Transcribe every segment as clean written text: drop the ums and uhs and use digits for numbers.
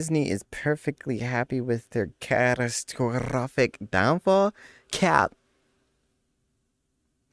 Disney is perfectly happy with their catastrophic downfall? Cap.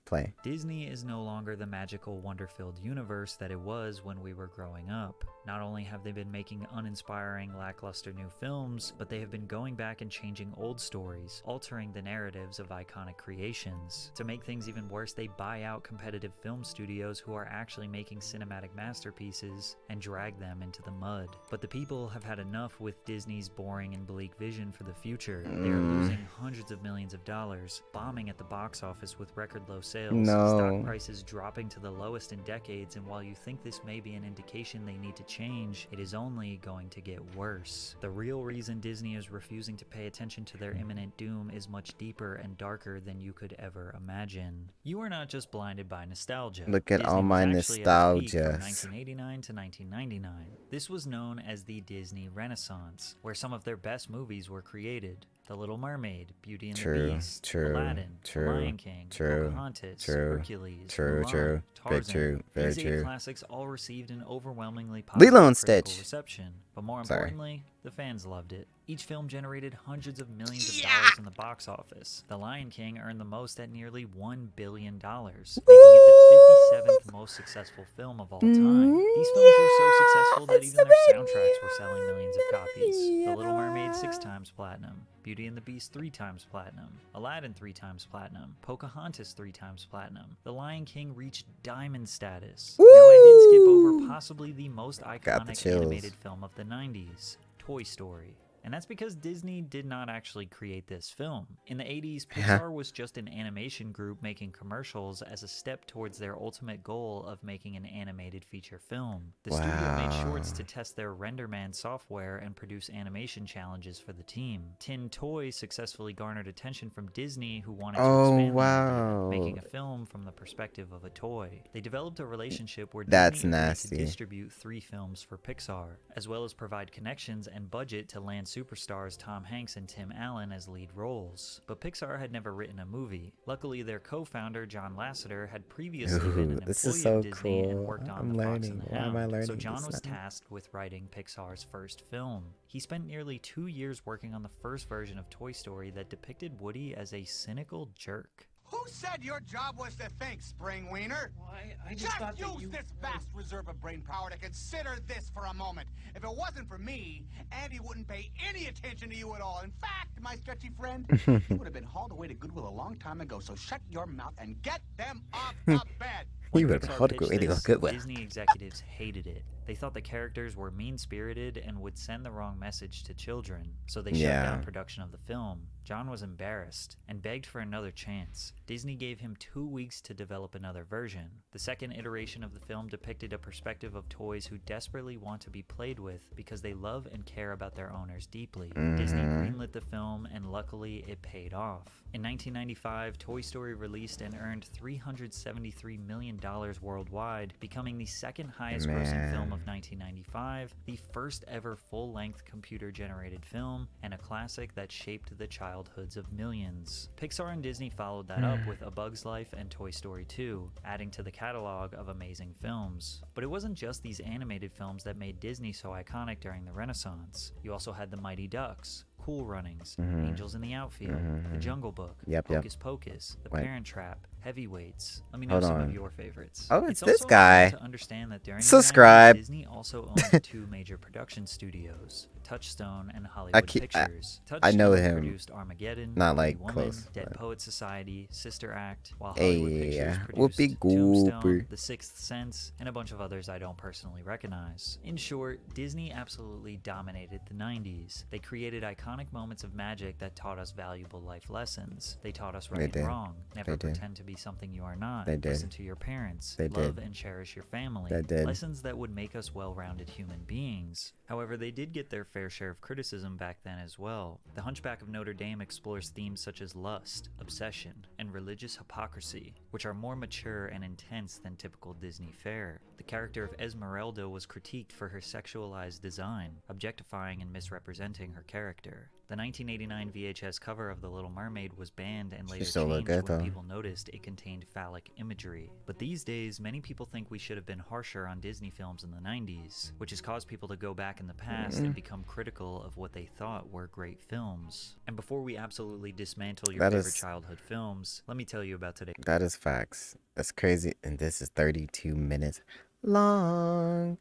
Play. Disney is no longer the magical, wonder-filled universe that it was when we were growing up. Not only have they been making uninspiring, lackluster new films, but they have been going back and changing old stories, altering the narratives of iconic creations. To make things even worse, they buy out competitive film studios who are actually making cinematic masterpieces and drag them into the mud. But the people have had enough with Disney's boring and bleak vision for the future. They are losing hundreds of millions of dollars, bombing at the box office with record low sales, stock prices dropping to the lowest in decades, and while you think this may be an indication they need to change, it is only going to get worse. The real reason Disney is refusing to pay attention to their imminent doom is much deeper and darker than you could ever imagine. You are not just blinded by nostalgia. Look at Disney all my was actually at its peak from nostalgia. 1989 to 1999. This was known as the Disney Renaissance, where some of their best movies were created. The Little Mermaid, Beauty and the Beast, Aladdin, The Lion King, Pocahontas, Hercules, Mulan, Tarzan. These eight classics all received an overwhelmingly positive critical reception, but more importantly, the fans loved it. Each film generated hundreds of millions of dollars in the box office. The Lion King earned the most at nearly $1 billion, making it the 57th most successful film of all time. These films were so successful that even their soundtracks were selling millions of copies. The Little Mermaid 6 times platinum, Beauty and the Beast 3 times platinum, Aladdin 3 times platinum, Pocahontas 3 times platinum. The Lion King reached diamond status. Now I did skip over possibly the most iconic animated film of the 90s, Toy Story. And that's because Disney did not actually create this film. In the 80s, Pixar was just an animation group making commercials as a step towards their ultimate goal of making an animated feature film. The studio made shorts to test their RenderMan software and produce animation challenges for the team. Tin Toy successfully garnered attention from Disney, who wanted to expand the idea, making a film from the perspective of a toy. They developed a relationship where Disney agreed to distribute 3 films for Pixar, as well as provide connections and budget to land superstars Tom Hanks and Tim Allen as lead roles. But Pixar had never written a movie. Luckily, their co-founder John Lasseter had previously been an employee of Disney and worked on The Fox and the Hound, so John was tasked with writing Pixar's first film. He spent nearly 2 years working on the first version of Toy Story that depicted Woody as a cynical jerk. Who said your job was to think, Spring Wiener? Well, I just thought that use you... this vast reserve of brain power to consider this for a moment. If it wasn't for me, Andy wouldn't pay any attention to you at all. In fact, my sketchy friend, he would have been hauled away to Goodwill a long time ago, so shut your mouth and get them off the bed. When Pixar pitched this, Disney executives hated it. They thought the characters were mean-spirited and would send the wrong message to children, so they shut down production of the film. John was embarrassed and begged for another chance. Disney gave him 2 weeks to develop another version. The second iteration of the film depicted a perspective of toys who desperately want to be played with because they love and care about their owners deeply. Disney greenlit the film, and luckily it paid off. In 1995, Toy Story released and earned $373 million worldwide, becoming the second highest grossing film of 1995, the first ever full-length computer-generated film, and a classic that shaped the childhoods of millions. Pixar and Disney followed that up with A Bug's Life and Toy Story 2, adding to the catalog of amazing films. But it wasn't just these animated films that made Disney so iconic during the Renaissance. You also had The Mighty Ducks, Cool Runnings, Angels in the Outfield, The Jungle Book, Hocus Pocus, The Parent Trap, Heavyweights. Let me know some of your favorites. Oh, it's this also guy. important to understand that during Subscribe. the 90s, Disney also owned 2 major production studios, Touchstone and Hollywood Pictures. I know Touchstone him. produced Armageddon, Not like Woman, close. Dead Poet Society, Sister Act, while Hey, Hollywood Pictures whoopee produced Tombstone, goopy. The Sixth Sense, and a bunch of others I don't personally recognize. In short, Disney absolutely dominated the 90s. They created iconic moments of magic that taught us valuable life lessons. They taught us right and wrong. Never pretend to be something you are not. Listen to your parents. Love and cherish your family. Lessons that would make us well-rounded human beings. However, they did get their fair share of criticism back then as well. The Hunchback of Notre Dame explores themes such as lust, obsession, and religious hypocrisy, which are more mature and intense than typical Disney fare. The character of Esmeralda was critiqued for her sexualized design, objectifying and misrepresenting her character. The 1989 VHS cover of The Little Mermaid was banned and later still look changed good, when though. people noticed it contained phallic imagery. But these days, many people think we should have been harsher on Disney films in the 90s, which has caused people to go back in the past and become critical of what they thought were great films. And before we absolutely dismantle your favorite childhood films, let me tell you about today. That is facts. That's crazy. And this is 32 minutes long.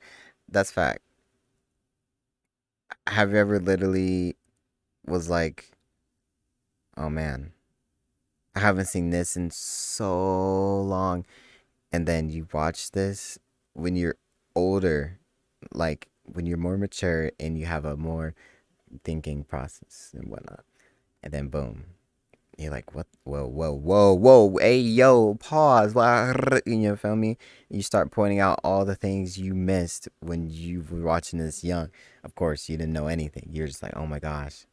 That's fact. Have you ever literally was like, oh man, I haven't seen this in so long. And then you watch this when you're older, like when you're more mature and you have a more thinking process and whatnot. And then boom, you're like, what? Whoa, hey, yo, pause. You feel me? You start pointing out all the things you missed when you were watching this young. Of course, you didn't know anything. You're just like, oh my gosh,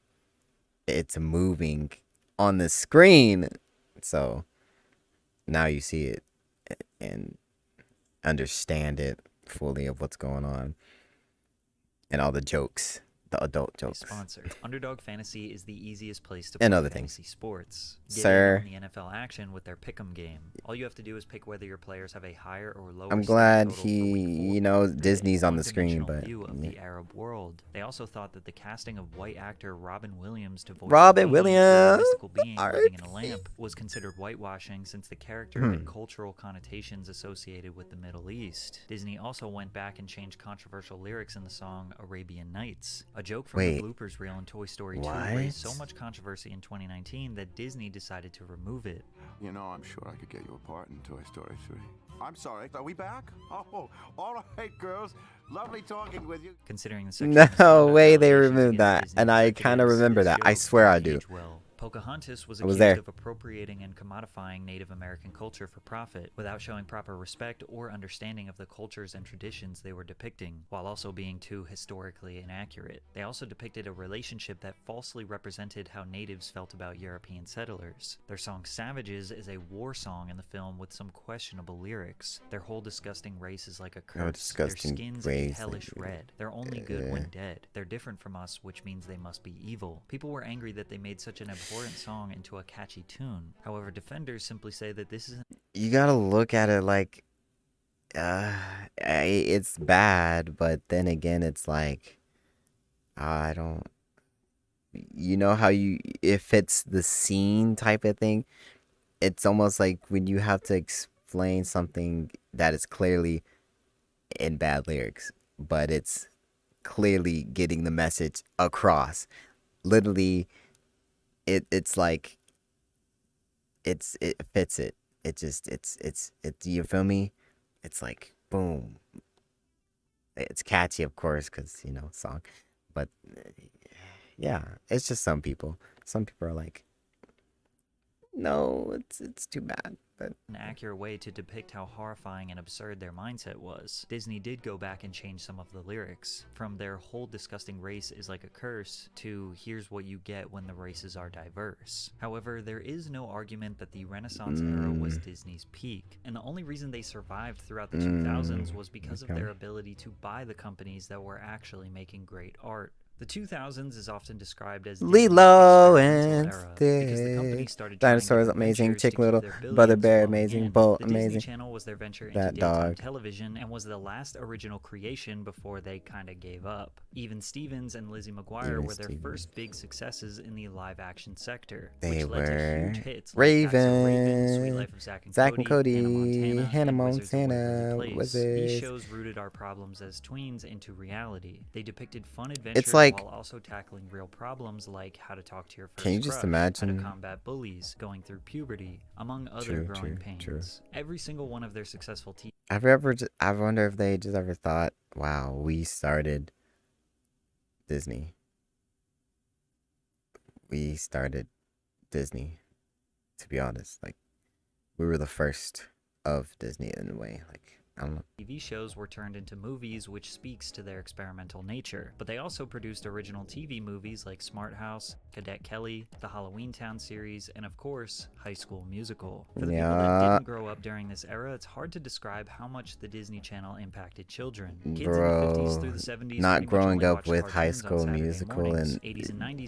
it's moving on the screen. So now you see it and understand it fully of what's going on and all the jokes. The adult jokes. Sponsor. Underdog Fantasy is the easiest place to and play other fantasy things. Sports. Get Sir. in on the NFL action with their pick'em game. All you have to do is pick whether your players have a higher or lower. I'm glad total for week 4. you know, Disney's on the screen, but view of the Arab world. They also thought that the casting of white actor Robin Williams to voice Robin the Williams, mystical being living in a lamp was considered whitewashing since the character had cultural connotations associated with the Middle East. Disney also went back and changed controversial lyrics in the song Arabian Nights. A joke from the bloopers reel in Toy Story 2 raised so much controversy in 2019 that Disney decided to remove it. You know, I'm sure I could get you a part in Toy Story 3. I'm sorry, are we back? Oh, all right, girls. Lovely talking with you. Considering the section no way they removed that, and I kind of remember that. I swear I do. Pocahontas was accused of appropriating and commodifying Native American culture for profit without showing proper respect or understanding of the cultures and traditions they were depicting, while also being too historically inaccurate. They also depicted a relationship that falsely represented how natives felt about European settlers. Their song Savages is a war song in the film with some questionable lyrics. Their whole disgusting race is like a curse. Their skin's a hellish red. They're only good when dead. They're different from us, which means they must be evil. People were angry that they made such an abhorrent song into a catchy tune. However, defenders simply say that this isn't. You gotta look at it like, it's bad, but then again, it's like, I don't. You know how it fits the scene type of thing. It's almost like when you have to explain something that is clearly in bad lyrics, but it's clearly getting the message across. Literally. It's like it fits it. It just it's you feel me? It's like boom. It's catchy, of course, because you know song, but yeah, it's just some people. Some people are like, no, it's too bad. But an accurate way to depict how horrifying and absurd their mindset was. Disney did go back and change some of the lyrics, from their whole disgusting race is like a curse to here's what you get when the races are diverse. However, there is no argument that the Renaissance era was Disney's peak, and the only reason they survived throughout the 2000s was because of their ability to buy the companies that were actually making great art. The 2000s is often described as Lilo and Stitch, Dinosaurs amazing, Chick Little, Brother Bear amazing, Bolt amazing. The Disney Channel was their venture into that daytime dog. television and was the last original creation before they kind of gave up. Even Stevens and Lizzie McGuire were their first big successes in the live-action sector, They which led to were huge hits like Raven, Sweet Life of Zack and Cody, Hannah and Montana, Wizards of Waverly Place. These Wizards. shows rooted our problems as tweens into reality. They depicted fun adventures It's like, while also tackling real problems like how to talk to your first can you just crush, imagine? how to combat bullies, going through puberty, among other growing pains. Every single one of their successful TV. I wonder if they just ever thought, wow, we started Disney. We started Disney, to be honest. Like, we were the first of Disney in a way. Like, I don't know. TV shows were turned into movies, which speaks to their experimental nature. But they also produced original TV movies like Smart House, Cadet Kelly, the Halloween Town series, and of course, High School Musical. For the people that didn't grow up during this era, it's hard to describe how much the Disney Channel impacted children. Kids in the 50s through the 70s not growing up with High School Musical and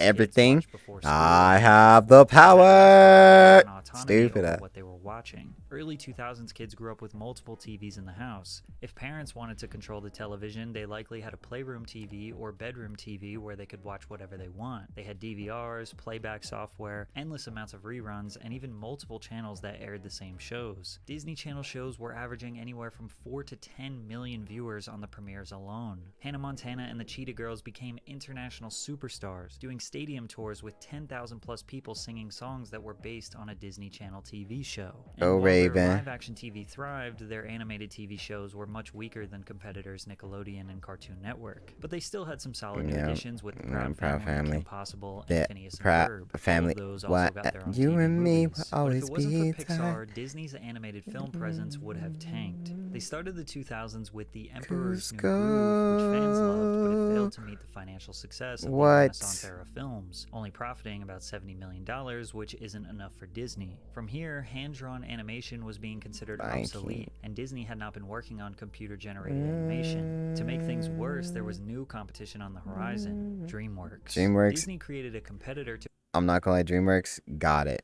everything. I have the power. Stupid. What they were watching. Early 2000s kids grew up with multiple TVs in the house. If parents wanted to control the television, they likely had a playroom TV or bedroom TV where they could watch whatever they want. They had DVRs, playback software, endless amounts of reruns, and even multiple channels that aired the same shows. Disney Channel shows were averaging anywhere from 4 to 10 million viewers on the premieres alone. Hannah Montana and the Cheetah Girls became international superstars, doing stadium tours with 10,000 plus people singing songs that were based on a Disney Channel TV show. And while their live-action TV thrived, their animated TV shows were much weaker than competitors Nickelodeon and Cartoon Network. But they still had some solid additions with Proud Family, Kim Possible, and Phineas and Ferb. Family. Those also got their own you TV and me movies. will always but if it wasn't be for Pixar, Disney's animated film presence would have tanked. They started the 2000s with The Emperor's New Groove, which fans loved, but it failed to meet the financial success of the Renaissance-era films, only profiting about $70 million, which isn't enough for Disney. From here, hand-drawn animation was being considered obsolete, and Disney had not been working on computer-generated animation. To make things worse, there was new competition on the horizon, DreamWorks. Disney created a competitor to... I'm not gonna lie, DreamWorks got it.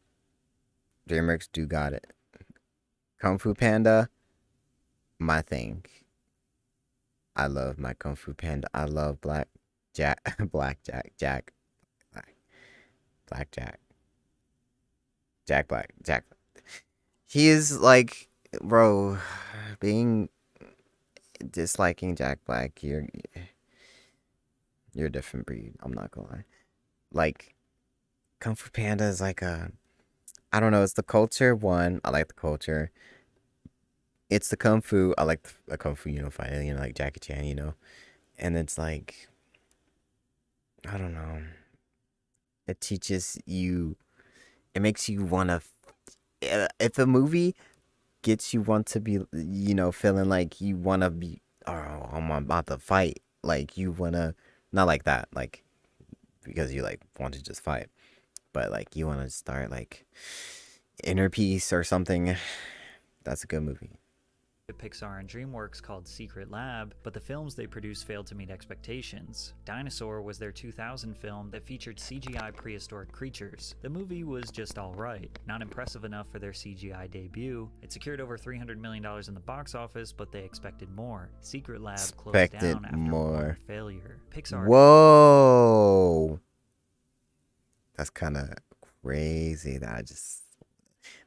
DreamWorks do got it. Kung Fu Panda, my thing. I love my Kung Fu Panda. I love Jack. He is like, bro, disliking Jack Black, you're a different breed. I'm not gonna lie. Like, Kung Fu Panda is like I don't know, it's the culture. One, I like the culture. It's the Kung Fu. I like the Kung Fu fighting, like Jackie Chan, And it's like, I don't know. It teaches you, it makes you want to, if a movie gets you want to be, feeling like you want to be, oh, I'm about to fight. Like, you want to, not like that, like, because you, like, want to just fight. But, like, you want to start, like, Inner Peace or something. That's a good movie. Pixar and DreamWorks called Secret Lab, but the films they produced failed to meet expectations. Dinosaur was their 2000 film that featured CGI prehistoric creatures. The movie was just alright, not impressive enough for their CGI debut. It secured over $300 million in the box office, but they expected more. Secret Lab closed down after one failure. Pixar. Whoa! That's kind of crazy that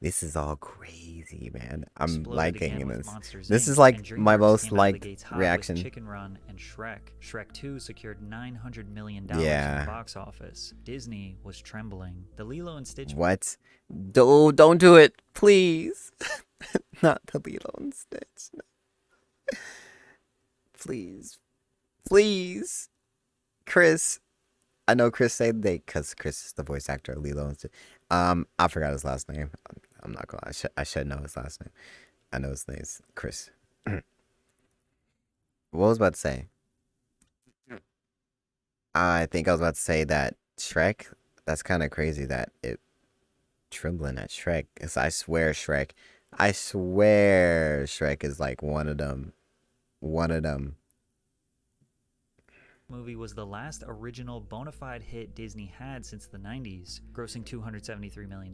this is all crazy, man. I'm liking this. This is like my most liked reaction. Chicken Run and Shrek. Shrek 2 secured $900 million in the box office. Disney was trembling. The Lilo and Stitch. What? Don't do it, please. Not the Lilo and Stitch. No. Please, Chris. I know Chris said because Chris is the voice actor of Lilo and Stitch. I forgot his last name. I'm not gonna lie. I should know his last name. I know his name's Chris. What was I about to say? I think I was about to say that Shrek. That's kind of crazy that it trembling at Shrek. Cause I swear Shrek is like one of them. Movie was the last original bona fide hit Disney had since the 90s, grossing $273 million,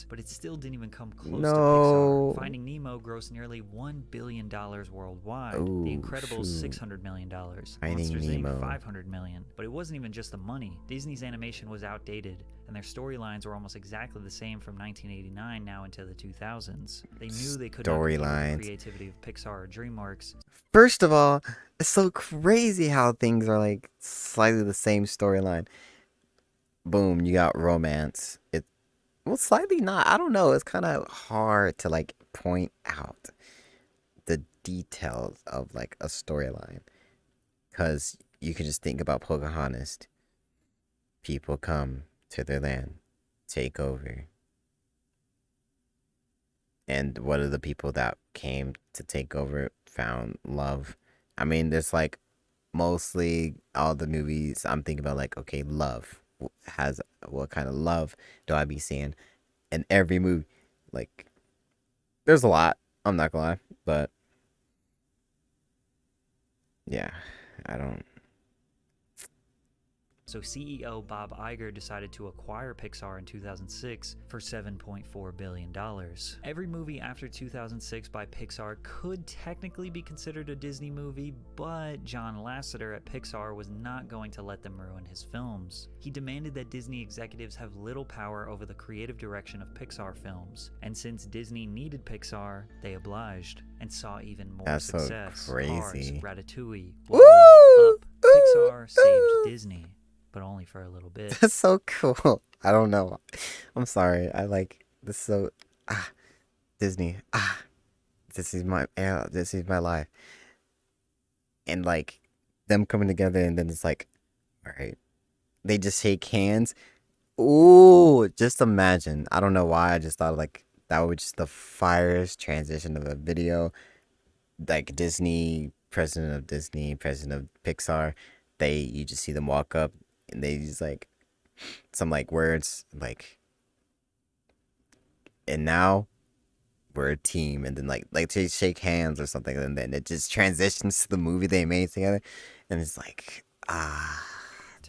but it still didn't even come close to Pixar. Finding Nemo grossed nearly $1 billion worldwide. Ooh, The Incredibles $600 million. Monsters Inc. $500 million. But it wasn't even just the money. Disney's animation was outdated, and their storylines were almost exactly the same from 1989 now into the 2000s. They knew they could not compete with the creativity of Pixar or DreamWorks. First of all, it's so crazy how things are like slightly the same storyline. Boom, you got romance. Slightly not. I don't know. It's kind of hard to like point out the details of like a storyline, because you can just think about Pocahontas. People come to their land, take over, and what are the people that came to take over found love. I mean, there's like mostly all the movies I'm thinking about, like, okay, love has, what kind of love do I be seeing in every movie? Like, there's a lot, I'm not gonna lie, but yeah, I don't. So CEO Bob Iger decided to acquire Pixar in 2006 for $7.4 billion. Every movie after 2006 by Pixar could technically be considered a Disney movie, but John Lasseter at Pixar was not going to let them ruin his films. He demanded that Disney executives have little power over the creative direction of Pixar films, and since Disney needed Pixar, they obliged and saw even more success. So crazy. Cars, Ratatouille, WALL-E, Up, Pixar saved Disney. But only for a little bit. That's so cool. I don't know. I'm sorry. I like this so. Disney. This is my life. And like them coming together, and then it's like, all right, they just shake hands. Ooh, just imagine. I don't know why. I just thought like that was just the firest transition of a video. Like Disney, president of Pixar. You just see them walk up. And they just like some like words like, and now we're a team, and then like they shake hands or something, and then it just transitions to the movie they made together, and it's like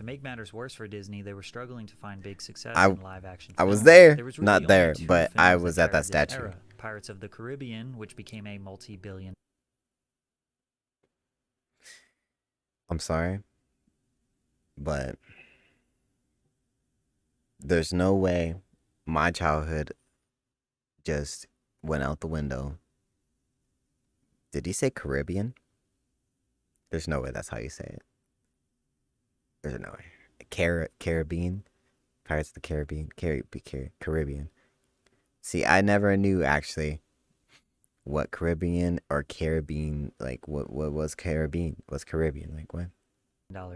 To make matters worse for Disney, they were struggling to find big success in live action films. I was there, really not there, but I was at that statue. Pirates of the Caribbean, which became a multi-billion. I'm sorry, but there's no way my childhood just went out the window. Did he say Caribbean? There's no way that's how you say it. There's no way. Caribbean? Pirates of the Caribbean? Caribbean. See, I never knew actually what Caribbean or Caribbean, like what was Caribbean? What's Caribbean? Like what?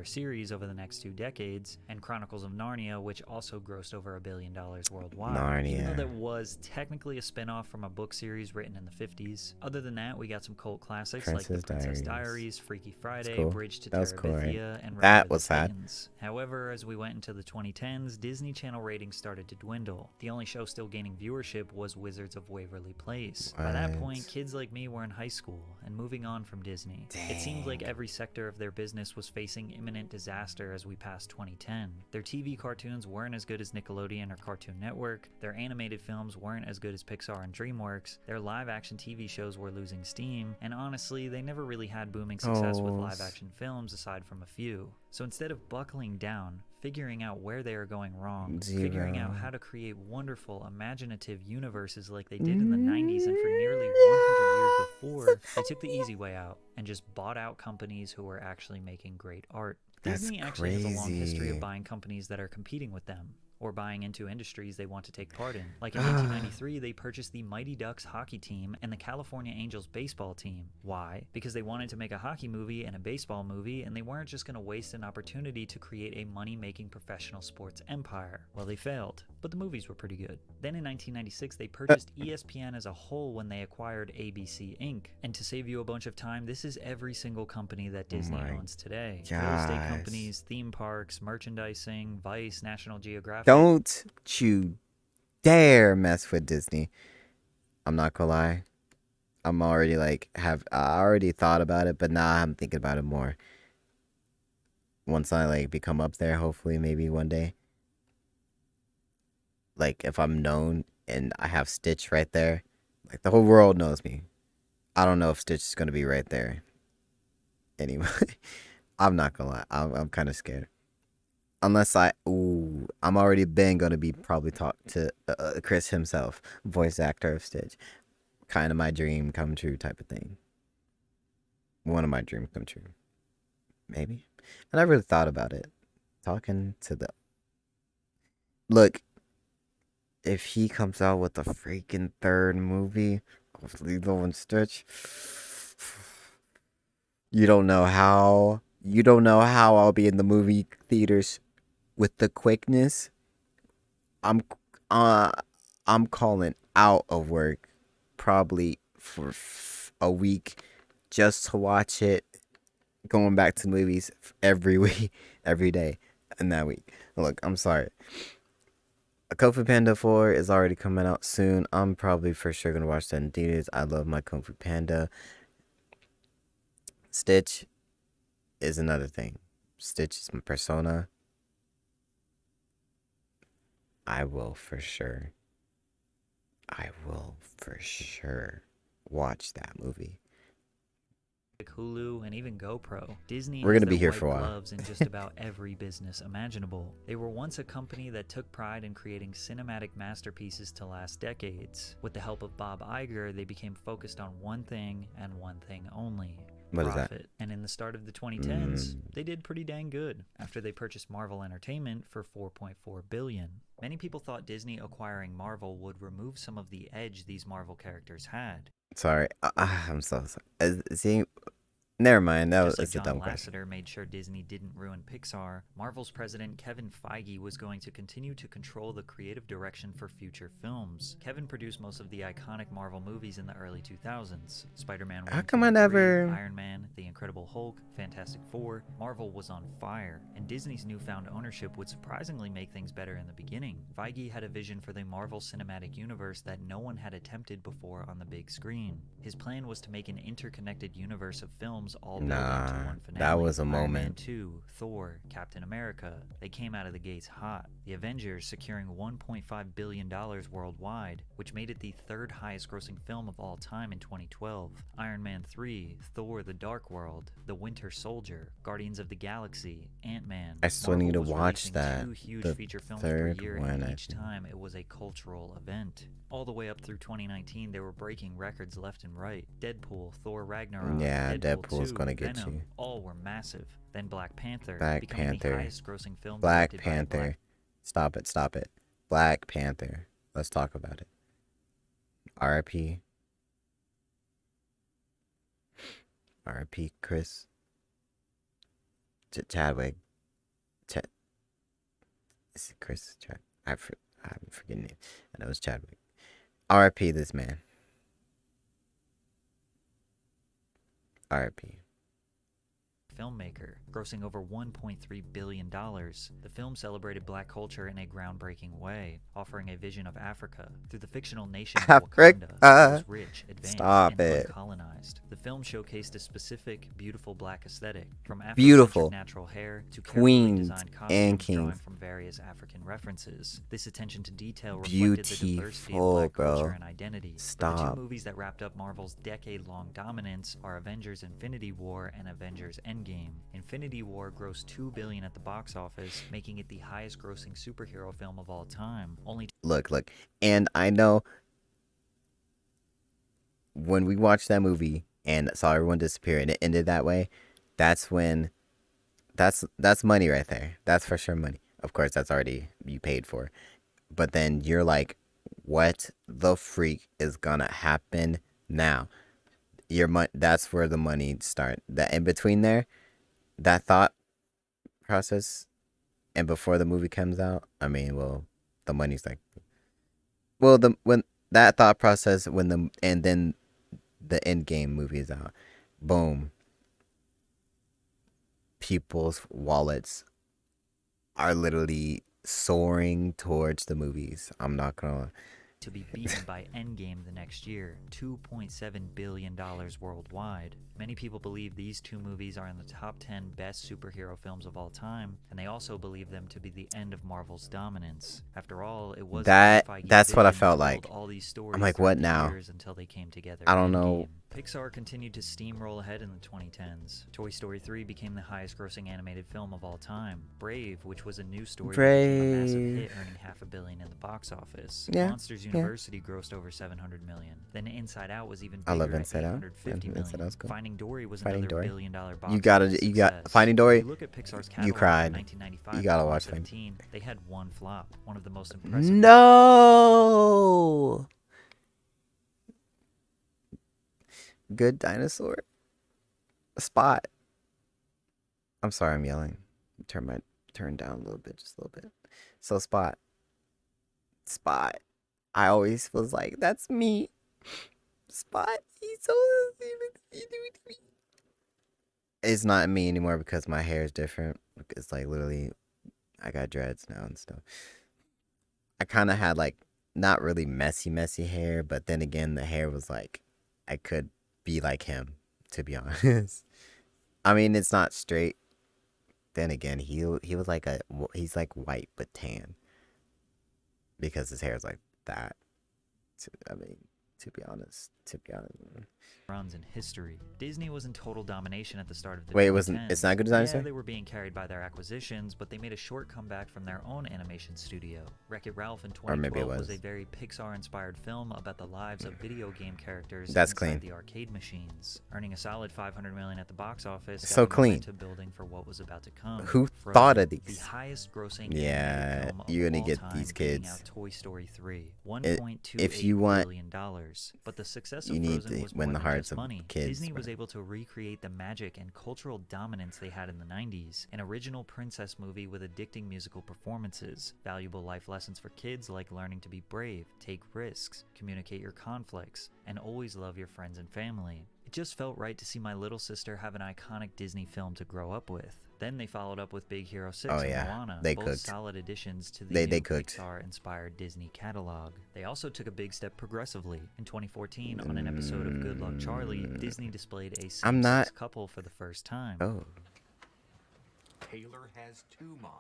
Series over the next 2 decades, and Chronicles of Narnia, which also grossed over $1 billion worldwide. Narnia. Even though that was technically a spin-off from a book series written in the 50s. Other than that, we got some cult classics like The Princess Diaries, Freaky Friday, cool. Bridge to Terabithia, and that was sad. Titans. However, as we went into the 2010s, Disney Channel ratings started to dwindle. The only show still gaining viewership was Wizards of Waverly Place. By that point, kids like me were in high school and moving on from Disney. Dang. It seemed like every sector of their business was facing imminent disaster as we passed 2010. Their TV cartoons weren't as good as Nickelodeon or Cartoon Network, their animated films weren't as good as Pixar and DreamWorks, their live-action TV shows were losing steam, and honestly, they never really had booming success with live-action films aside from a few. So instead of buckling down, figuring out where they are going wrong, figuring out how to create wonderful, imaginative universes like they did in the 90s and for nearly 100 years before, they took the easy way out and just bought out companies who were actually making great art. Disney actually has a long history of buying companies that are competing with them, or buying into industries they want to take part in. Like in 1993, they purchased the Mighty Ducks hockey team and the California Angels baseball team. Why? Because they wanted to make a hockey movie and a baseball movie, and they weren't just going to waste an opportunity to create a money-making professional sports empire. Well, they failed, but the movies were pretty good. Then in 1996, they purchased ESPN as a whole when they acquired ABC Inc. And to save you a bunch of time, this is every single company that Disney owns today. Real estate companies, theme parks, merchandising, Vice, National Geographic. Don't you dare mess with Disney. I'm not gonna lie. I'm already like I already thought about it, but now I'm thinking about it more. Once I like become up there, hopefully maybe one day. Like if I'm known and I have Stitch right there, like the whole world knows me. I don't know if Stitch is gonna be right there. Anyway, I'm not gonna lie. I'm kind of scared. Unless I'm already been gonna be probably talk to Chris himself, voice actor of Stitch. Kind of my dream come true type of thing. One of my dreams come true. Maybe. And I really thought about it. Talking to look, if he comes out with a freaking third movie of Lilo and Stitch, you don't know how I'll be in the movie theaters with the quickness. I'm calling out of work probably for a week just to watch it, going back to the movies every week, every day in that week. Look, I'm sorry. Kung Fu Panda 4 is already coming out soon. I'm probably for sure going to watch that in theaters. I love my Kung Fu Panda. Stitch is another thing. Stitch is my persona. I will for sure watch that movie. Hulu, and even GoPro. Disney We're has gonna be their here for a white while. gloves in just about every business imaginable. They were once a company that took pride in creating cinematic masterpieces to last decades. With the help of Bob Iger, they became focused on one thing and one thing only. What is that? Profit. And in the start of the 2010s, they did pretty dang good after they purchased Marvel Entertainment for $4.4 billion. Many people thought Disney acquiring Marvel would remove some of the edge these Marvel characters had. Sorry. I'm so sorry. See, never mind. Just like That's a dumb question. Lasseter made sure Disney didn't ruin Pixar, Marvel's president Kevin Feige was going to continue to control the creative direction for future films. Kevin produced most of the iconic Marvel movies in the early 2000s. Spider-Man 1, How 2, come I and 3, never... Iron Man, The Incredible Hulk, Fantastic Four. Marvel was on fire, and Disney's newfound ownership would surprisingly make things better in the beginning. Feige had a vision for the Marvel Cinematic Universe that no one had attempted before on the big screen. His plan was to make an interconnected universe of films all built into one finale. That was a Iron Man moment. 2, Thor, Captain America. They came out of the gates hot. The Avengers securing $1.5 billion worldwide, which made it the third highest grossing film of all time in 2012. Iron Man 3, Thor the Dark World, The Winter Soldier, Guardians of the Galaxy, Ant-Man. I still Marvel need to was watch releasing that. 2 huge The feature films third per year, one, and I each think. time it was a cultural event. All the way up through 2019, they were breaking records left and right. Deadpool, Thor Ragnarok, Yeah, Deadpool Deadpool's 2, gonna get Venom, you. all were massive. Then Black Panther, Black becoming Panther. the highest grossing film Black directed by a Panther. Stop it. Black Panther. Let's talk about it. R.I.P. R.I.P. Chris. Chadwick. Is it Chris? I'm forgetting it. I know it's Chadwick. R.I.P. this man. R.I.P. filmmaker, grossing over $1.3 billion. The film celebrated black culture in a groundbreaking way, offering a vision of Africa through the fictional nation of Africa. Wakanda that was rich, advanced, Stop and it. uncolonized. The film showcased a specific, beautiful black aesthetic, from Beautiful. Afrocentric natural hair to carefully Queens designed and costumes kings. drawing from various African references. This attention to detail reflected the diversity of Beautiful, black culture bro. and identity. But the Stop. two movies that wrapped up Marvel's decade-long dominance are Avengers Infinity War and Avengers Endgame. Infinity War grossed $2 billion at the box office, making it the highest grossing superhero film of all time. Look. And I know when we watched that movie and saw everyone disappear and it ended that way, that's when that's money right there. That's for sure money. Of course, that's already you paid for. But then you're like, what the freak is gonna happen now? That's where the money start. That in between there, that thought process and before the movie comes out, I mean, well, the money's like, well, when that thought process and then the Endgame movie is out, boom, people's wallets are literally soaring towards the movies. I'm not gonna to be beaten by Endgame the next year, $2.7 billion worldwide. Many people believe these two movies are in the top 10 best superhero films of all time, and they also believe them to be the end of Marvel's dominance. After all, it was that's what I vision felt to like. build all these stories I'm like, throughout what the now? years until they came together. I don't in know. Endgame. Pixar continued to steamroll ahead in the 2010s. Toy Story 3 became the highest grossing animated film of all time. Brave, which was a new story, became a massive hit, earning $500 million in the box office. Yeah, Monsters University grossed over $700 million. Then Inside Out was even bigger I love at Inside Out. $850 million. Inside Out's cool. Finding Dory was Finding another Dory. billion-dollar box You got success. Finding Dory. If you look at Pixar's catalog You cried. from 1995 You gotta to watch 2017, they had one flop. One of the most impressive. No. Good Dinosaur. Spot. I'm sorry, I'm yelling. Turn down a little bit, just a little bit. So Spot. I always was like, that's me. spot. It's not me anymore because my hair is different. It's like literally, I got dreads now and stuff. I kind of had like not really messy hair, but then again, the hair was like, I could be like him, to be honest. I mean, it's not straight. Then again, he was like he's like white but tan because his hair is like that. I mean, to be honest. Runs in history. Disney was in total domination at the start of the Wait, 2010s. it's not Good Dinosaur? Yeah, they were being carried by their acquisitions, but they made a short comeback from their own animation studio. Wreck-It Ralph in 2012 was a very Pixar-inspired film about the lives of video game characters inside the arcade machines, earning a solid $500 million at the box office. So clean. To building for what was about to come. Who thought of these? The highest-grossing film you're gonna get these kids. Out Toy Story 3, $1.28 billion. But the success of Frozen was more than just money. Disney was able to recreate the magic and cultural dominance they had in the 90s. An original princess movie with addicting musical performances, valuable life lessons for kids like learning to be brave, take risks, communicate your conflicts, and always love your friends and family. It just felt right to see my little sister have an iconic Disney film to grow up with. Then they followed up with Big Hero 6 and Moana, both solid additions to the new Pixar-inspired Disney catalog. They also took a big step progressively. In 2014, on an episode of Good Luck Charlie, Disney displayed a same-sex couple for the first time. Taylor has 2 moms.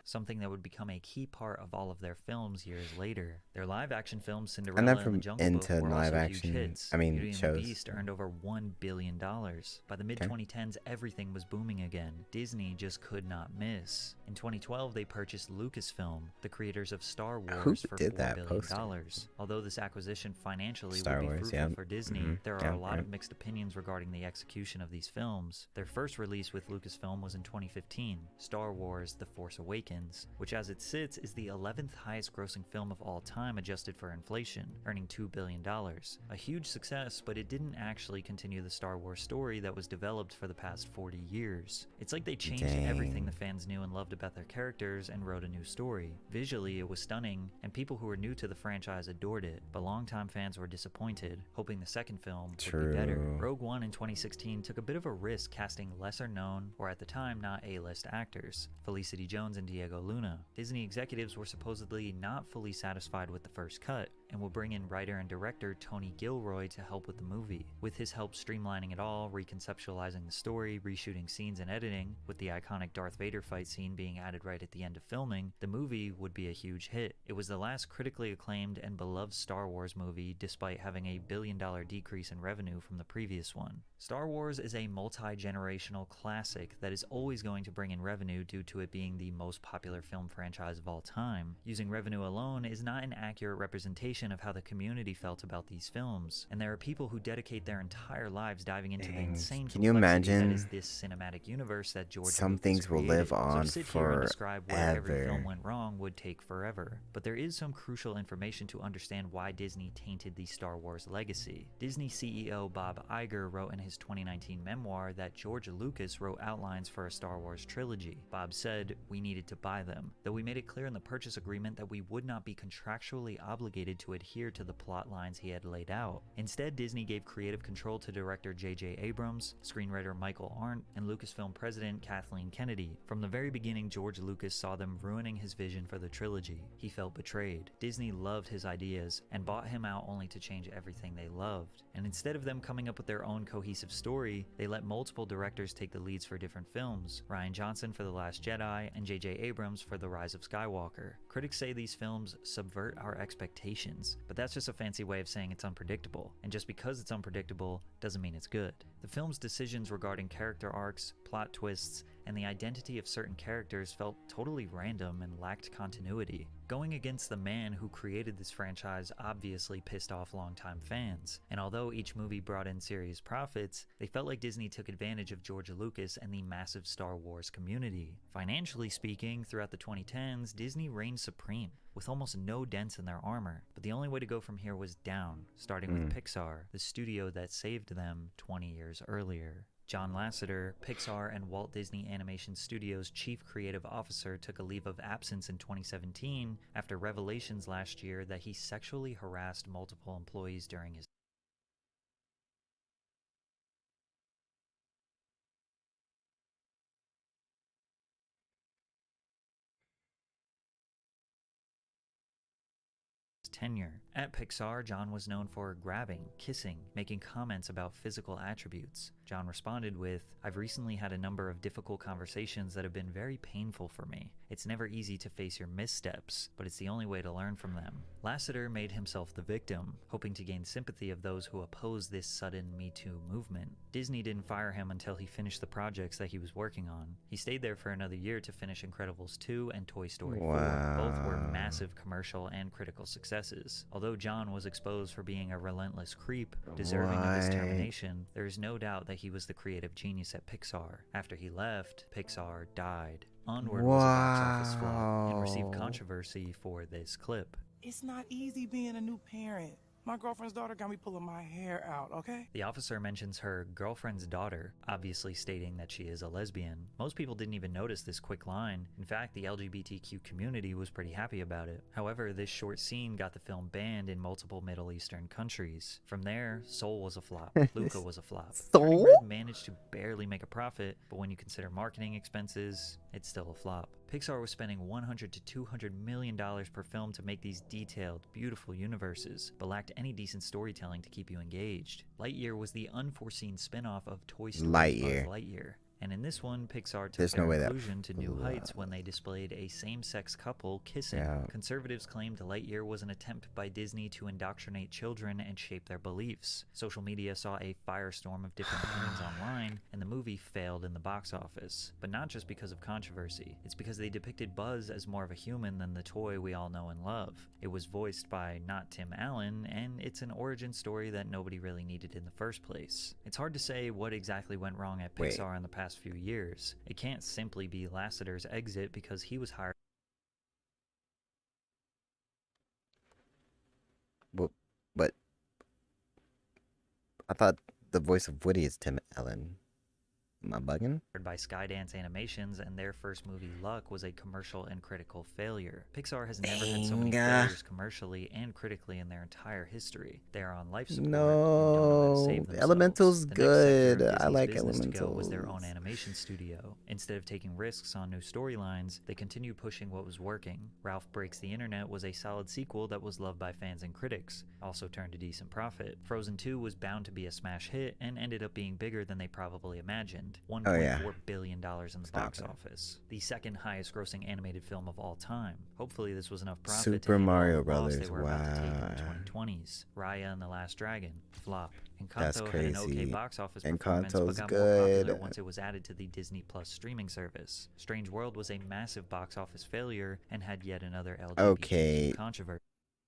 Something that would become a key part of all of their films years later. Their live-action films Cinderella and The Jungle Book were also huge hits. Beauty and the Beast earned over $1 billion. By the mid-2010s, everything was booming again. Disney just could not miss. In 2012, they purchased Lucasfilm, the creators of Star Wars, for $4 billion. Although this acquisition financially would be fruitful for Disney, there are a lot of mixed opinions regarding the execution of these films. Their first release with Lucasfilm was in 2015, Star Wars: The Force Awakens, which as it sits is the 11th highest grossing film of all time adjusted for inflation, earning $2 billion. A huge success, but it didn't actually continue the Star Wars story that was developed for the past 40 years. It's like they changed everything the fans knew and loved about their characters and wrote a new story. Visually, it was stunning, and people who were new to the franchise adored it, but longtime fans were disappointed, hoping the second film would be better. Rogue One in 2016 took a bit of a risk casting lesser known, or at the time not A-list actors, Felicity Jones and Diego Luna. Disney executives were supposedly not fully satisfied with the first cut, and will bring in writer and director Tony Gilroy to help with the movie. With his help streamlining it all, reconceptualizing the story, reshooting scenes and editing, with the iconic Darth Vader fight scene being added right at the end of filming, the movie would be a huge hit. It was the last critically acclaimed and beloved Star Wars movie, despite having a $1 billion decrease in revenue from the previous one. Star Wars is a multi-generational classic that is always going to bring in revenue due to it being the most popular film franchise of all time. Using revenue alone is not an accurate representation of how the community felt about these films, and there are people who dedicate their entire lives diving into the insane complexity that is this cinematic universe that George Lucas things will live on so sit here and describe where every film went wrong would take forever. But there is some crucial information to understand why Disney tainted the Star Wars legacy. Disney CEO Bob Iger wrote in his 2019 memoir that George Lucas wrote outlines for a Star Wars trilogy. Bob said, "We needed to buy them, though we made it clear in the purchase agreement that we would not be contractually obligated to adhere to the plot lines he had laid out. Instead, Disney gave creative control to director J.J. Abrams, screenwriter Michael Arndt, and Lucasfilm president Kathleen Kennedy. From the very beginning, George Lucas saw them ruining his vision for the trilogy. He felt betrayed. Disney loved his ideas and bought him out only to change everything they loved. And instead of them coming up with their own cohesive story, they let multiple directors take the leads for different films, Rian Johnson for The Last Jedi and J.J. Abrams for The Rise of Skywalker. Critics say these films subvert our expectations, but that's just a fancy way of saying it's unpredictable, and just because it's unpredictable doesn't mean it's good. The film's decisions regarding character arcs, plot twists, and the identity of certain characters felt totally random and lacked continuity. Going against the man who created this franchise obviously pissed off longtime fans, and although each movie brought in serious profits, they felt like Disney took advantage of George Lucas and the massive Star Wars community. Financially speaking, throughout the 2010s, Disney reigned supreme, with almost no dents in their armor, but the only way to go from here was down, starting with Pixar, the studio that saved them 20 years earlier. John Lasseter, Pixar and Walt Disney Animation Studios' chief creative officer, took a leave of absence in 2017 after revelations last year that he sexually harassed multiple employees during his tenure. At Pixar, John was known for grabbing, kissing, making comments about physical attributes. John responded with, "I've recently had a number of difficult conversations that have been very painful for me. It's never easy to face your missteps, but it's the only way to learn from them." Lasseter made himself the victim, hoping to gain sympathy of those who oppose this sudden Me Too movement. Disney didn't fire him until he finished the projects that he was working on. He stayed there for another year to finish Incredibles 2 and Toy Story 4. Both were massive commercial and critical successes. Although John was exposed for being a relentless creep, deserving of his termination, there is no doubt that he was the creative genius at Pixar. After he left, Pixar died. Onward was a box office flop and received controversy for this clip. It's not easy being a new parent. My girlfriend's daughter got me pulling my hair out, okay? The officer mentions her girlfriend's daughter, obviously stating that she is a lesbian. Most people didn't even notice this quick line. In fact, the LGBTQ community was pretty happy about it. However, this short scene got the film banned in multiple Middle Eastern countries. From there, Soul was a flop. Luca was a flop. Turning Red managed to barely make a profit, but when you consider marketing expenses, it's still a flop. Pixar was spending $100 to $200 million per film to make these detailed, beautiful universes, but lacked any decent storytelling to keep you engaged. Lightyear was the unforeseen spin-off of Toy Story Buzz Lightyear. And in this one, Pixar took their inclusion to new heights when they displayed a same-sex couple kissing. Conservatives claimed Lightyear was an attempt by Disney to indoctrinate children and shape their beliefs. Social media saw a firestorm of different opinions online, and the movie failed in the box office. But not just because of controversy. It's because they depicted Buzz as more of a human than the toy we all know and love. It was voiced by not Tim Allen, and it's an origin story that nobody really needed in the first place. It's hard to say what exactly went wrong at Pixar in the past few years. It can't simply be Lasseter's exit because he was hired. But I thought the voice of Woody is Tim Allen. Am I bugging? By Skydance Animations, and their first movie, Luck, was a commercial and critical failure. Pixar has never had so many failures commercially and critically in their entire history. They are on life support. No, Elemental's good. I like Elemental. Was their own animation studio. Instead of taking risks on new storylines, they continued pushing what was working. Ralph Breaks the Internet was a solid sequel that was loved by fans and critics, also turned a decent profit. Frozen 2 was bound to be a smash hit and ended up being bigger than they probably imagined. $1.4 billion in the box office. The second highest grossing animated film of all time. Hopefully this was enough profit Super to Mario Brothers. They were about to take in the 2020s. Raya and the Last Dragon. Flop. Encanto had an okay box office performance, but got more popular once it was added to the Disney Plus streaming service. Strange World was a massive box office failure and had yet another LGBT controversy.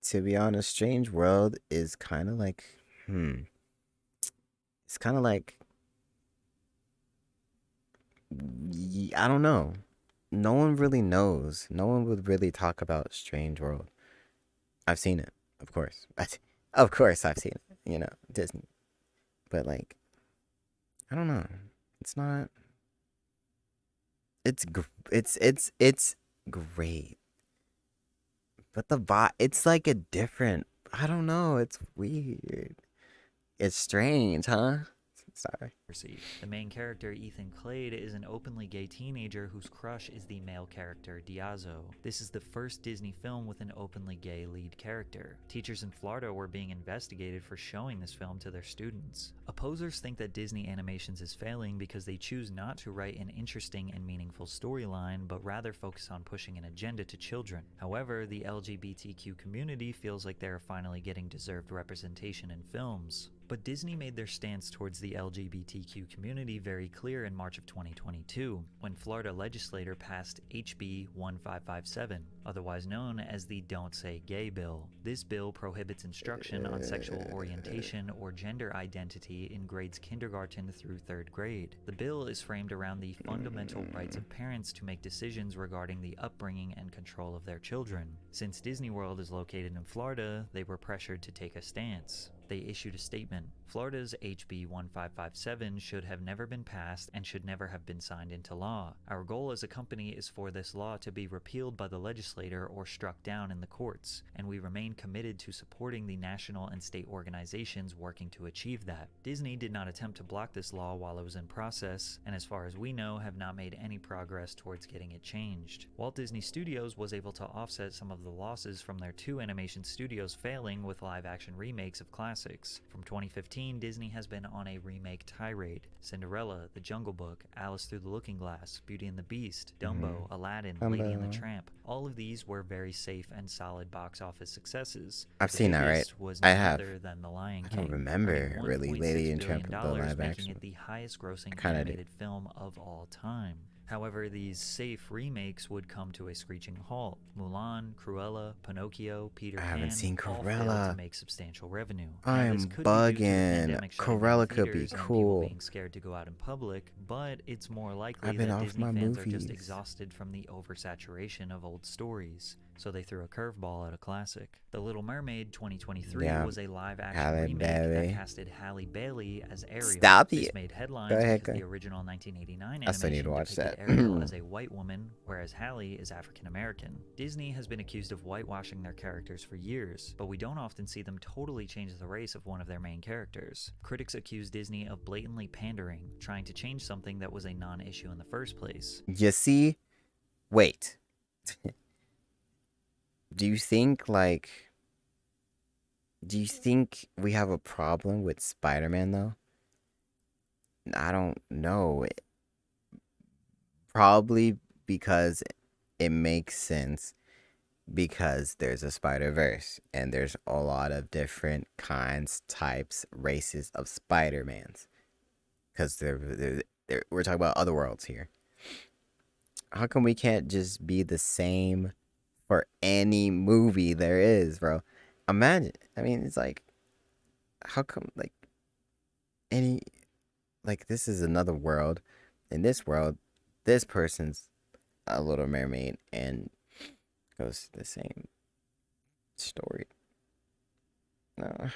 To be honest, Strange World is kind of like, it's kind of like, I don't know. No one really knows. No one would really talk about Strange World. I've seen it, of course. Of course I've seen it, you know, Disney. But like, I don't know. It's not. It's great. But the vibe, it's like a different. I don't know. It's weird. It's strange, huh? Sorry. The main character, Ethan Clade, is an openly gay teenager whose crush is the male character, Diazo. This is the first Disney film with an openly gay lead character. Teachers in Florida were being investigated for showing this film to their students. Opposers think that Disney Animations is failing because they choose not to write an interesting and meaningful storyline, but rather focus on pushing an agenda to children. However, the LGBTQ community feels like they are finally getting deserved representation in films. But Disney made their stance towards the LGBTQ community very clear in March of 2022, when Florida legislator passed HB 1557, otherwise known as the Don't Say Gay Bill. This bill prohibits instruction on sexual orientation or gender identity in grades kindergarten through 3rd grade. The bill is framed around the fundamental rights of parents to make decisions regarding the upbringing and control of their children. Since Disney World is located in Florida, they were pressured to take a stance. They issued a statement. Florida's HB 1557 should have never been passed and should never have been signed into law. Our goal as a company is for this law to be repealed by the legislature or struck down in the courts, and we remain committed to supporting the national and state organizations working to achieve that. Disney did not attempt to block this law while it was in process, and as far as we know, have not made any progress towards getting it changed. Walt Disney Studios was able to offset some of the losses from their 2 animation studios failing with live-action remakes of classics. From 2015, Disney has been on a remake tirade. Cinderella, The Jungle Book, Alice Through the Looking Glass, Beauty and the Beast, Dumbo, Aladdin, Lady and the Tramp. All of these were very safe and solid box office successes. I've seen that, right? Was I have. Than The Lion I don't King, remember really Lady and Tramp, the live making action. it the highest-grossing animated film of all time. However, these safe remakes would come to a screeching halt. Mulan, Cruella, Pinocchio, Peter Pan, I haven't seen all Cruella. failed to make substantial revenue. I'm bugging. Cruella could be cool. Being scared to go out in public, but it's more likely I've been that off Disney my fans are just movies. exhausted from the oversaturation of old stories. So they threw a curveball at a classic. The Little Mermaid 2023 was a live-action remake that casted Halle Bailey as Ariel. Stop This it. made headlines Go ahead, because go. the original 1989 I still need animation to watch depicted that. Ariel as a white woman, whereas Halle is African-American. Disney has been accused of whitewashing their characters for years, but we don't often see them totally change the race of one of their main characters. Critics accuse Disney of blatantly pandering, trying to change something that was a non-issue in the first place. You see? Wait. Do you think we have a problem with Spider-Man though? I don't know. Probably because it makes sense because there's a Spider-Verse and there's a lot of different kinds, types, races of Spider-Mans. Because we're talking about other worlds here. How come we can't just be the same for any movie there is, bro? Imagine. I mean, it's like, how come, this is another world. In this world, this person's a Little Mermaid and goes to the same story. No.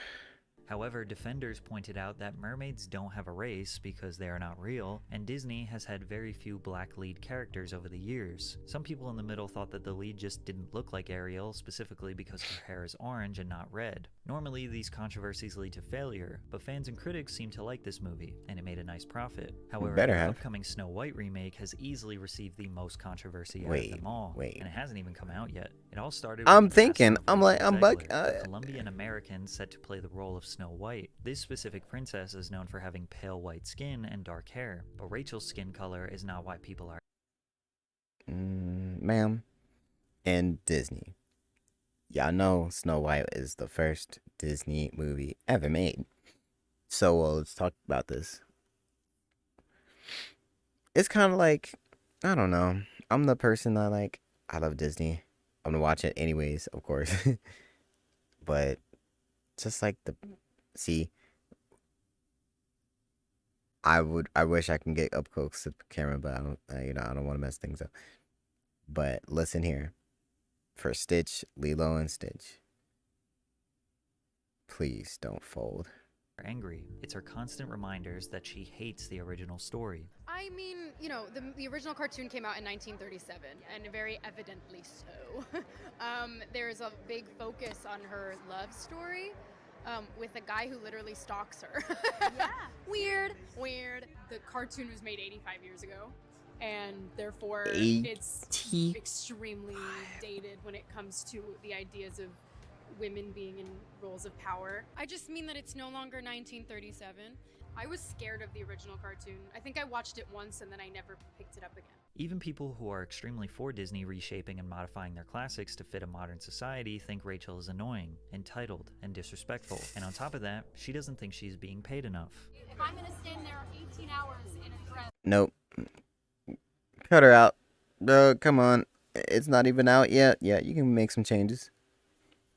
However, defenders pointed out that mermaids don't have a race because they are not real, and Disney has had very few black lead characters over the years. Some people in the middle thought that the lead just didn't look like Ariel, specifically because her hair is orange and not red. Normally, these controversies lead to failure, but fans and critics seem to like this movie, and it made a nice profit. However, the upcoming Snow White remake has easily received the most controversy out of them all, and it hasn't even come out yet. It all started with a Colombian American set to play the role of Snow White. This specific princess is known for having pale white skin and dark hair, but Rachel's skin color is not why people are. Ma'am, and Disney. Y'all know Snow White is the first Disney movie ever made. So let's talk about this. It's kind of like, I don't know. I'm the person that I love Disney. I'm gonna watch it anyways, of course. But just like I wish I can get up close to the camera, but I don't want to mess things up. But listen here. For Stitch, Lilo and Stitch, please don't fold. Angry. It's her constant reminders that she hates the original story. I mean, the original cartoon came out in 1937, and very evidently so. There's a big focus on her love story with a guy who literally stalks her. Yeah. Weird. The cartoon was made 85 years ago, and therefore it's extremely dated when it comes to the ideas of women being in roles of power. I just mean that it's no longer 1937. I was scared of the original cartoon. I think I watched it once and then I never picked it up again. Even people who are extremely for Disney reshaping and modifying their classics to fit a modern society think Rachel is annoying, entitled, and disrespectful. And on top of that, she doesn't think she's being paid enough. If I'm gonna stand there 18 hours in a dress... Nope. Cut her out. Come on. It's not even out yet. Yeah, you can make some changes.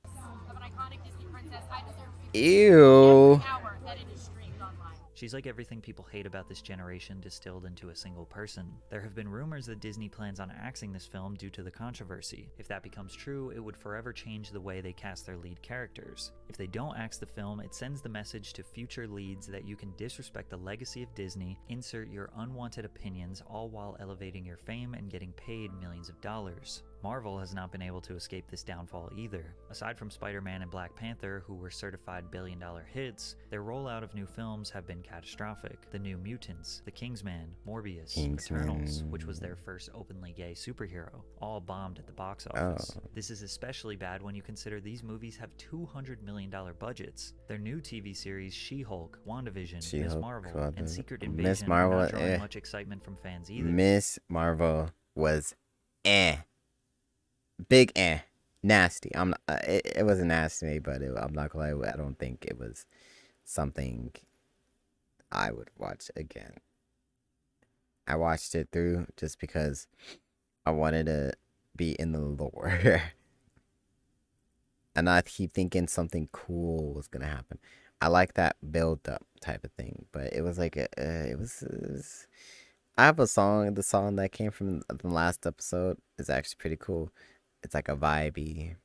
Of an iconic Disney princess, I deserve Ew. every hour that it is streamed online. She's like everything people hate about this generation distilled into a single person. There have been rumors that Disney plans on axing this film due to the controversy. If that becomes true, it would forever change the way they cast their lead characters. If they don't axe the film, it sends the message to future leads that you can disrespect the legacy of Disney, insert your unwanted opinions, all while elevating your fame and getting paid millions of dollars. Marvel has not been able to escape this downfall either. Aside from Spider-Man and Black Panther, who were certified billion-dollar hits, their rollout of new films have been catastrophic. The New Mutants, The Kingsman, Morbius, Eternals, which was their first openly gay superhero, all bombed at the box office. This is especially bad when you consider these movies have $200 million budgets. Their new TV series She-Hulk, WandaVision, Ms. Marvel, and Secret Invasion are not drawing much excitement from fans either. Ms. Marvel was big nasty. I'm not, it wasn't nasty to me, but I'm not gonna lie, I don't think it was something I would watch again. I watched it through just because I wanted to be in the lore. And I keep thinking something cool was gonna happen. I like that build up type of thing, but it was like it was I have a song. The song that came from the last episode is actually pretty cool. It's like a vibey.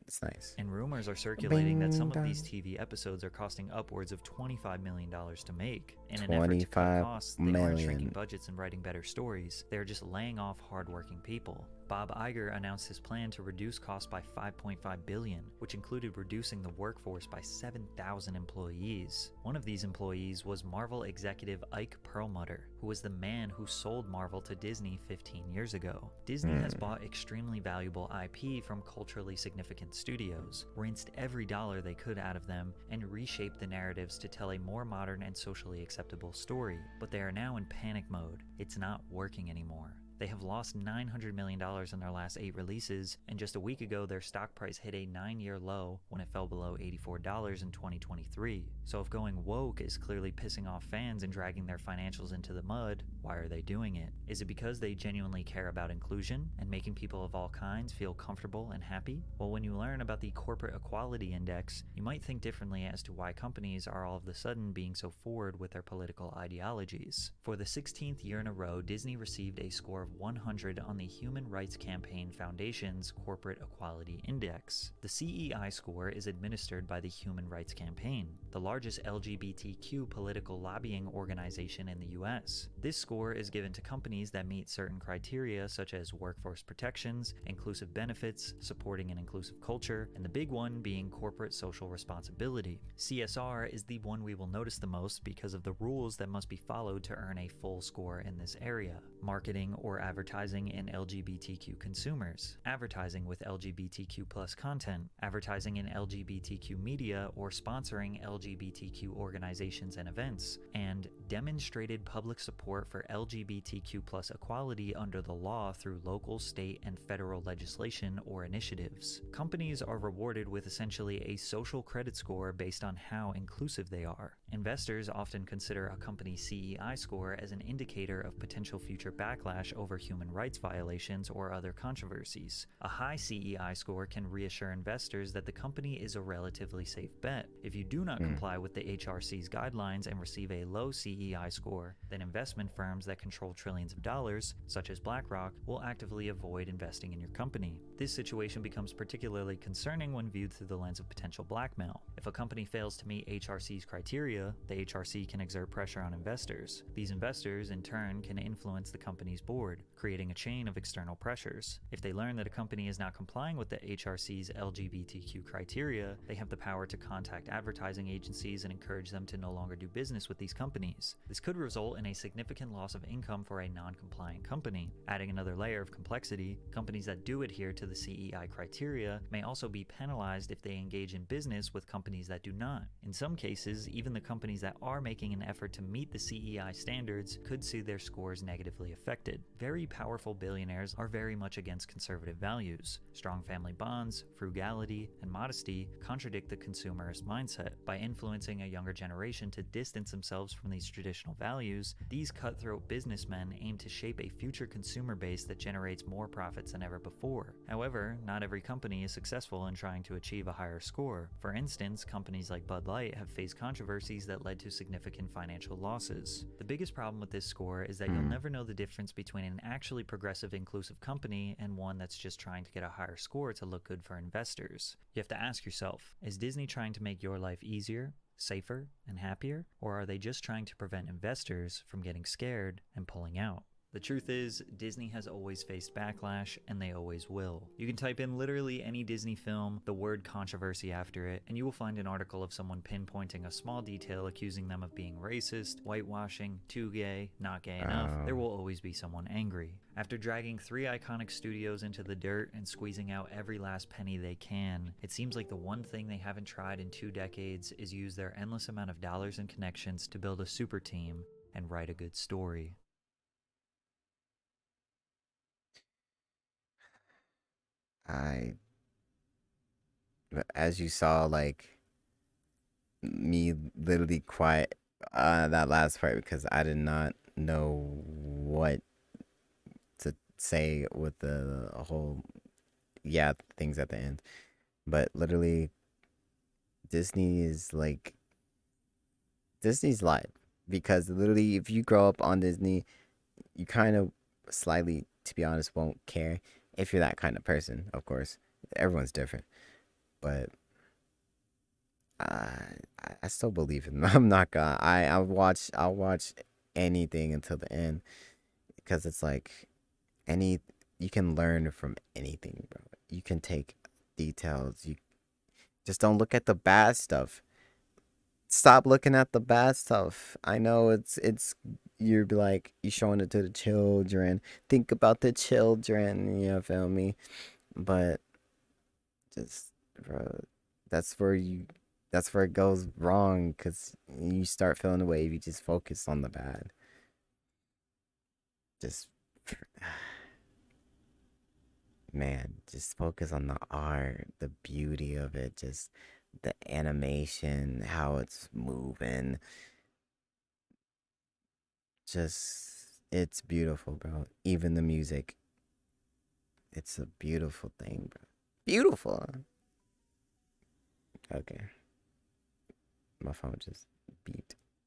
It's nice. And rumors are circulating that some of these TV episodes are costing upwards of $25 million to make. In an effort to cut costs, they aren't shrinking budgets and writing better stories. They're just laying off hardworking people. Bob Iger announced his plan to reduce costs by $5.5 billion, which included reducing the workforce by 7,000 employees. One of these employees was Marvel executive Ike Perlmutter, who was the man who sold Marvel to Disney 15 years ago. Disney has bought extremely valuable IP from culturally significant studios, rinsed every dollar they could out of them, and reshaped the narratives to tell a more modern and socially acceptable story. But they are now in panic mode. It's not working anymore. They have lost $900 million in their last 8 releases, and just a week ago their stock price hit a 9-year low when it fell below $84 in 2023. So if going woke is clearly pissing off fans and dragging their financials into the mud, why are they doing it? Is it because they genuinely care about inclusion and making people of all kinds feel comfortable and happy? Well, when you learn about the Corporate Equality Index, you might think differently as to why companies are all of a sudden being so forward with their political ideologies. For the 16th year in a row, Disney received a score of 100 on the Human Rights Campaign Foundation's Corporate Equality Index. The CEI score is administered by the Human Rights Campaign, the largest LGBTQ political lobbying organization in the US. This score is given to companies that meet certain criteria such as workforce protections, inclusive benefits, supporting an inclusive culture, and the big one being corporate social responsibility. CSR is the one we will notice the most because of the rules that must be followed to earn a full score in this area. Marketing or advertising in LGBTQ consumers, advertising with LGBTQ+ content, advertising in LGBTQ media or sponsoring LGBTQ organizations and events, and demonstrated public support for LGBTQ+ equality under the law through local, state, and federal legislation or initiatives. Companies are rewarded with essentially a social credit score based on how inclusive they are. Investors often consider a company's CEI score as an indicator of potential future backlash over human rights violations or other controversies. A high CEI score can reassure investors that the company is a relatively safe bet. If you do not comply with the HRC's guidelines and receive a low CEI score, then investment firms that control trillions of dollars, such as BlackRock, will actively avoid investing in your company. This situation becomes particularly concerning when viewed through the lens of potential blackmail. If a company fails to meet HRC's criteria, the HRC can exert pressure on investors. These investors, in turn, can influence the company's board, creating a chain of external pressures. If they learn that a company is not complying with the HRC's LGBTQ criteria, they have the power to contact advertising agencies and encourage them to no longer do business with these companies. This could result in a significant loss of income for a non-compliant company. Adding another layer of complexity, companies that do adhere to the CEI criteria may also be penalized if they engage in business with companies that do not. In some cases, even the companies that are making an effort to meet the CEI standards could see their scores negatively affected. very powerful billionaires are very much against conservative values. Strong family bonds, frugality, and modesty contradict the consumerist mindset. By influencing a younger generation to distance themselves from these traditional values, these cutthroat businessmen aim to shape a future consumer base that generates more profits than ever before. However, not every company is successful in trying to achieve a higher score. For instance, companies like Bud Light have faced controversies that led to significant financial losses. The biggest problem with this score is that you'll never know the difference between an actually progressive, inclusive company and one that's just trying to get a higher score to look good for investors. You have to ask yourself, is Disney trying to make your life easier, safer, and happier? Or are they just trying to prevent investors from getting scared and pulling out? The truth is, Disney has always faced backlash, and they always will. You can type in literally any Disney film, the word controversy after it, and you will find an article of someone pinpointing a small detail accusing them of being racist, whitewashing, too gay, not gay enough. There will always be someone angry. After dragging 3 iconic studios into the dirt and squeezing out every last penny they can, it seems like the one thing they haven't tried in 2 decades is use their endless amount of dollars and connections to build a super team and write a good story. As you saw, like, me literally quiet that last part because I did not know what to say with the whole things at the end. But literally, Disney's lied, because literally if you grow up on Disney, you kind of slightly, to be honest, won't care if you're that kind of person. Of course, everyone's different, but I still believe in them. I'm not gonna. I'll watch anything until the end, because it's like you can learn from anything, bro. You can take details. You just don't look at the bad stuff. Stop looking at the bad stuff. I know it's you're like, you showing it to the children. Think about the children. You feel me? But just, bro, that's where it goes wrong, because you start feeling the way if you just focus on the bad. Just, man, just focus on the art, the beauty of it, just the animation, how it's moving. Just, it's beautiful, bro. Even the music, it's a beautiful thing, bro. Beautiful. Okay. My phone just beeped.